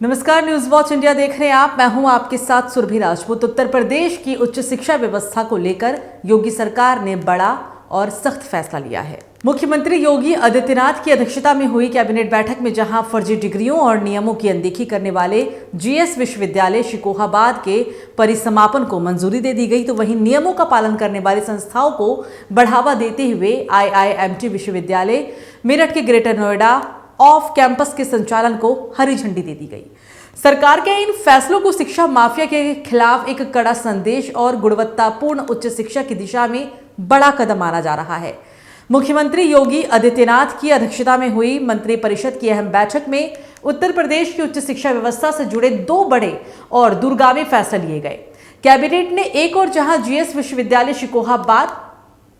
नमस्कार, news watch India देख रहे हैं आप। मैं हूं आपके साथ सुरभि राजपूत। उत्तर प्रदेश की उच्च शिक्षा व्यवस्था को लेकर योगी सरकार ने बड़ा और सख्त फैसला लिया है। मुख्यमंत्री योगी आदित्यनाथ की अध्यक्षता में हुई कैबिनेट बैठक में जहां फर्जी डिग्रियों और नियमों की अनदेखी करने वाले जीएस विश्वविद्यालय शिकोहाबाद के परिसमापन को मंजूरी दे दी गई, तो वहीं नियमों का पालन करने वाली संस्थाओं को बढ़ावा देते हुए IIMT विश्वविद्यालय मेरठ के ग्रेटर नोएडा ऑफ कैंपस के संचालन को हरी झंडी दे दी गई। सरकार के इन फैसलों को शिक्षा माफिया के खिलाफ एक कड़ा संदेश और गुणवत्तापूर्ण उच्च शिक्षा की दिशा में बड़ा कदम माना जा रहा है। मुख्यमंत्री योगी आदित्यनाथ की अध्यक्षता में हुई मंत्रिपरिषद की अहम बैठक में उत्तर प्रदेश की उच्च शिक्षा व्यवस्था से जुड़े 2 बड़े और दूरगामी फैसले लिए गए। कैबिनेट ने एक और जहां जीएस विश्वविद्यालय शिकोहाबाद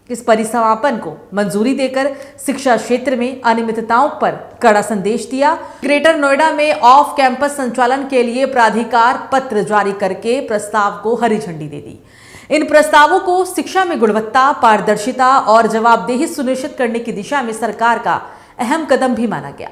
इस परिसमापन को मंजूरी देकर शिक्षा क्षेत्र में अनियमितताओं पर कड़ा संदेश दिया। ग्रेटर नोएडा में ऑफ कैंपस संचालन के लिए प्राधिकार पत्र जारी करके प्रस्ताव को हरी झंडी दे दी। इन प्रस्तावों को शिक्षा में गुणवत्ता, पारदर्शिता और जवाबदेही सुनिश्चित करने की दिशा में सरकार का अहम कदम भी माना गया।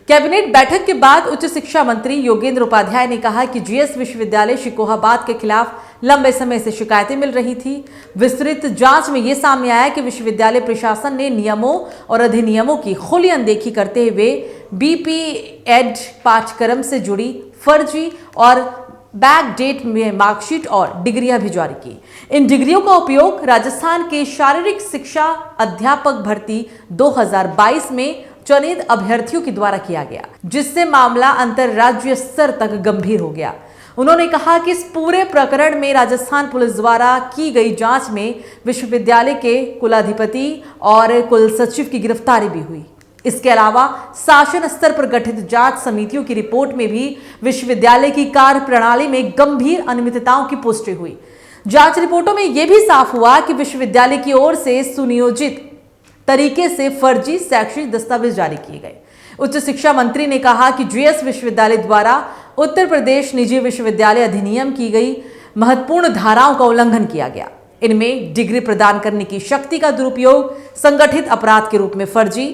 कैबिनेट बैठक के बाद उच्च शिक्षा मंत्री योगेंद्र उपाध्याय ने कहा कि जीएस विश्वविद्यालय शिकोहाबाद के खिलाफ लंबे समय से शिकायतें मिल रही थी। विस्तृत जांच में यह सामने आया कि विश्वविद्यालय प्रशासन ने नियमों और अधिनियमों की खुली अनदेखी करते हुए BPEd पाठ्यक्रम से जुड़ी फर्जी और बैक डेट में मार्कशीट और डिग्रियां भी जारी की। इन डिग्रियों का उपयोग राजस्थान के शारीरिक शिक्षा अध्यापक भर्ती 2022 में चयनित अभ्यर्थियों के द्वारा किया गया, जिससे मामला अंतरराज्यीय स्तर तक गंभीर हो गया। उन्होंने कहा कि इस पूरे प्रकरण में राजस्थान पुलिस द्वारा की गई जांच में विश्वविद्यालय के कुलाधिपति और कुल सचिव की गिरफ्तारी भी हुई। इसके अलावा शासन स्तर पर गठित जांच समितियों की रिपोर्ट में भी विश्वविद्यालय की कार्य प्रणाली में गंभीर अनियमितताओं की पुष्टि हुई। जांच रिपोर्टों में यह भी साफ हुआ कि विश्वविद्यालय की ओर से सुनियोजित तरीके से फर्जी शैक्षणिक दस्तावेज जारी किए गए। उच्च शिक्षा मंत्री ने कहा कि जीएस विश्वविद्यालय द्वारा उत्तर प्रदेश निजी विश्वविद्यालय अधिनियम की गई महत्वपूर्ण धाराओं का उल्लंघन किया गया। इनमें डिग्री प्रदान करने की शक्ति का दुरुपयोग, संगठित अपराध के रूप में फर्जी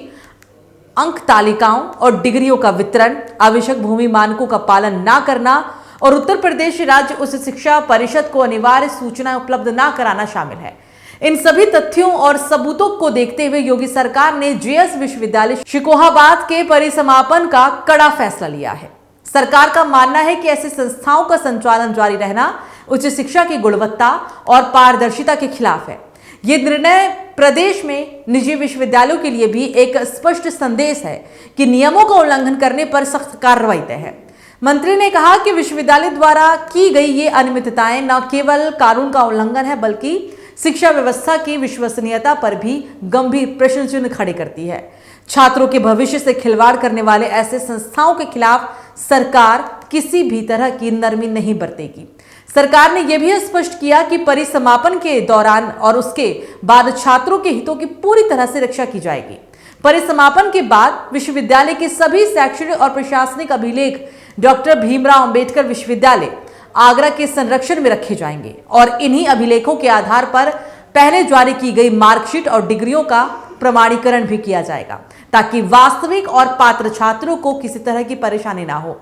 अंक तालिकाओं और डिग्रियों का वितरण, आवश्यक भूमि मानकों का पालन न करना और उत्तर प्रदेश राज्य उच्च शिक्षा परिषद को अनिवार्य सूचना उपलब्ध न कराना शामिल है। इन सभी तथ्यों और सबूतों को देखते हुए योगी सरकार ने जीएस विश्वविद्यालय शिकोहाबाद के परिसमापन का कड़ा फैसला लिया है। सरकार का मानना है कि ऐसी संस्थाओं का संचालन जारी रहना उच्च शिक्षा की गुणवत्ता और पारदर्शिता के खिलाफ है। ये निर्णय प्रदेश में निजी विश्वविद्यालयों के लिए भी एक स्पष्ट संदेश है कि नियमों का उल्लंघन करने पर सख्त कार्रवाई तय है। मंत्री ने कहा कि विश्वविद्यालय द्वारा की गई ये अनियमितताएं न केवल कानून का उल्लंघन है, बल्कि शिक्षा व्यवस्था की विश्वसनीयता पर भी गंभीर प्रश्न चिन्ह खड़े करती है। छात्रों के भविष्य से खिलवाड़ करने वाले ऐसे संस्थाओं के खिलाफ सरकार किसी भी तरह की नरमी नहीं बरतेगी। सरकार ने यह भी स्पष्ट किया कि परिसमापन के दौरान और उसके बाद छात्रों के हितों की पूरी तरह से रक्षा की जाएगी। परिसमापन के बाद विश्वविद्यालय के सभी शैक्षणिक और प्रशासनिक अभिलेख डॉक्टर भीमराव अंबेडकर विश्वविद्यालय आगरा के संरक्षण में रखे जाएंगे और इन्हीं अभिलेखों के आधार पर पहले जारी की गई मार्कशीट और डिग्रियों का प्रमाणीकरण भी किया जाएगा, ताकि वास्तविक और पात्र छात्रों को किसी तरह की परेशानी ना हो।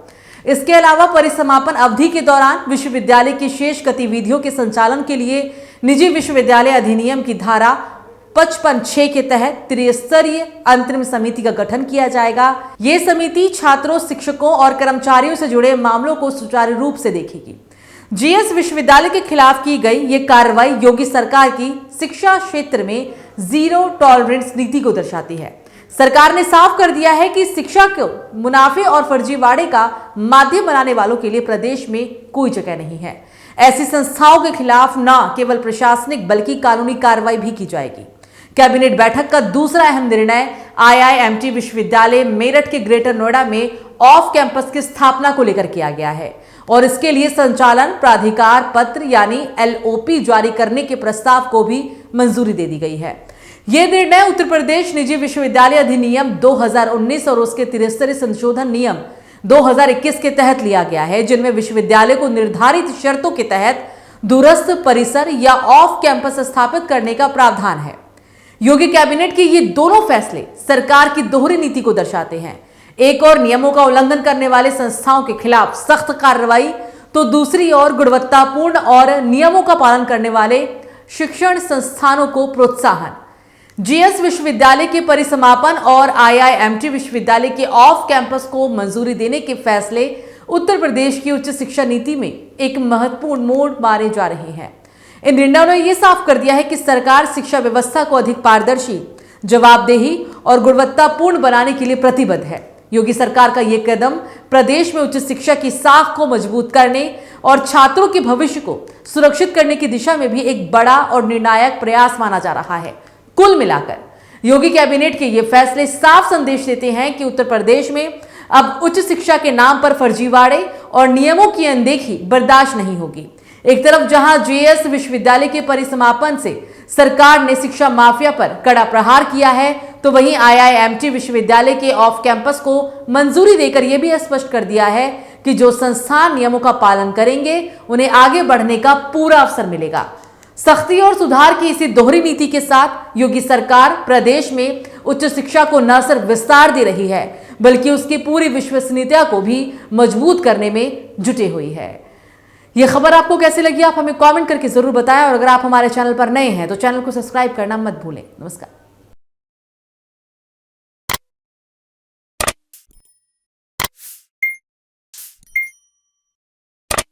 इसके अलावा परिसमापन अवधि के दौरान विश्वविद्यालय की शेष गतिविधियों के संचालन के लिए निजी विश्वविद्यालय अधिनियम की धारा 55(6) के तहत त्रिस्तरीय अंतरिम समिति का गठन किया जाएगा। ये समिति छात्रों, शिक्षकों और कर्मचारियों से जुड़े मामलों को सुचारू रूप से देखेगी। जीएस विश्वविद्यालय के खिलाफ की गई ये कार्रवाई योगी सरकार की शिक्षा क्षेत्र में जीरो टॉलरेंस नीति को दर्शाती है। सरकार ने साफ कर दिया है कि शिक्षा को मुनाफे और फर्जीवाड़े का माध्यम बनाने वालों के लिए प्रदेश में कोई जगह नहीं है। ऐसी संस्थाओं के खिलाफ न केवल प्रशासनिक बल्कि कानूनी कार्रवाई भी की जाएगी। कैबिनेट बैठक का दूसरा अहम निर्णय IIMT विश्वविद्यालय मेरठ के ग्रेटर नोएडा में ऑफ कैंपस की स्थापना को लेकर किया गया है और इसके लिए संचालन प्राधिकार पत्र यानी LOP जारी करने के प्रस्ताव को भी मंजूरी दे दी गई है। यह निर्णय उत्तर प्रदेश निजी विश्वविद्यालय अधिनियम 2019 और उसके त्रिस्तरीय संशोधन नियम 2021 के तहत लिया गया है, जिनमें विश्वविद्यालय को निर्धारित शर्तों के तहत दूरस्थ परिसर या ऑफ कैंपस स्थापित करने का प्रावधान है। योगी कैबिनेट के ये दोनों फैसले सरकार की दोहरी नीति को दर्शाते हैं। एक और नियमों का उल्लंघन करने वाले संस्थाओं के खिलाफ सख्त कार्रवाई, तो दूसरी ओर गुणवत्तापूर्ण और नियमों का पालन करने वाले शिक्षण संस्थानों को प्रोत्साहन। जीएस विश्वविद्यालय के परिसमापन और आईआईएमटी विश्वविद्यालय के ऑफ कैंपस को मंजूरी देने के फैसले उत्तर प्रदेश की उच्च शिक्षा नीति में एक महत्वपूर्ण मोड़ मारे जा रहे हैं। इन निर्णयों ने यह साफ कर दिया है कि सरकार शिक्षा व्यवस्था को अधिक पारदर्शी, जवाबदेही और गुणवत्तापूर्ण बनाने के लिए प्रतिबद्ध है। योगी सरकार का यह कदम प्रदेश में उच्च शिक्षा की साख को मजबूत करने और छात्रों के भविष्य को सुरक्षित करने की दिशा में भी एक बड़ा और निर्णायक प्रयास माना जा रहा है। कुल मिलाकर योगी कैबिनेट के ये फैसले साफ संदेश देते हैं कि उत्तर प्रदेश में अब उच्च शिक्षा के नाम पर फर्जीवाड़े और नियमों की अनदेखी बर्दाश्त नहीं होगी। एक तरफ जहां जीएस विश्वविद्यालय के परिसमापन से सरकार ने शिक्षा माफिया पर कड़ा प्रहार किया है, तो वहीं आईआईएमटी विश्वविद्यालय के ऑफ कैंपस को मंजूरी देकर यह भी स्पष्ट कर दिया है कि जो संस्थान नियमों का पालन करेंगे उन्हें आगे बढ़ने का पूरा अवसर मिलेगा। सख्ती और सुधार की इसी दोहरी नीति के साथ योगी सरकार प्रदेश में उच्च शिक्षा को न सिर्फ विस्तार दे रही है, बल्कि उसकी पूरी विश्वसनीयता को भी मजबूत करने में जुटी हुई है। यह खबर आपको कैसी लगी, आप हमें कमेंट करके जरूर बताएं, और अगर आप हमारे चैनल पर नए हैं तो चैनल को सब्सक्राइब करना मत भूलें। नमस्कार।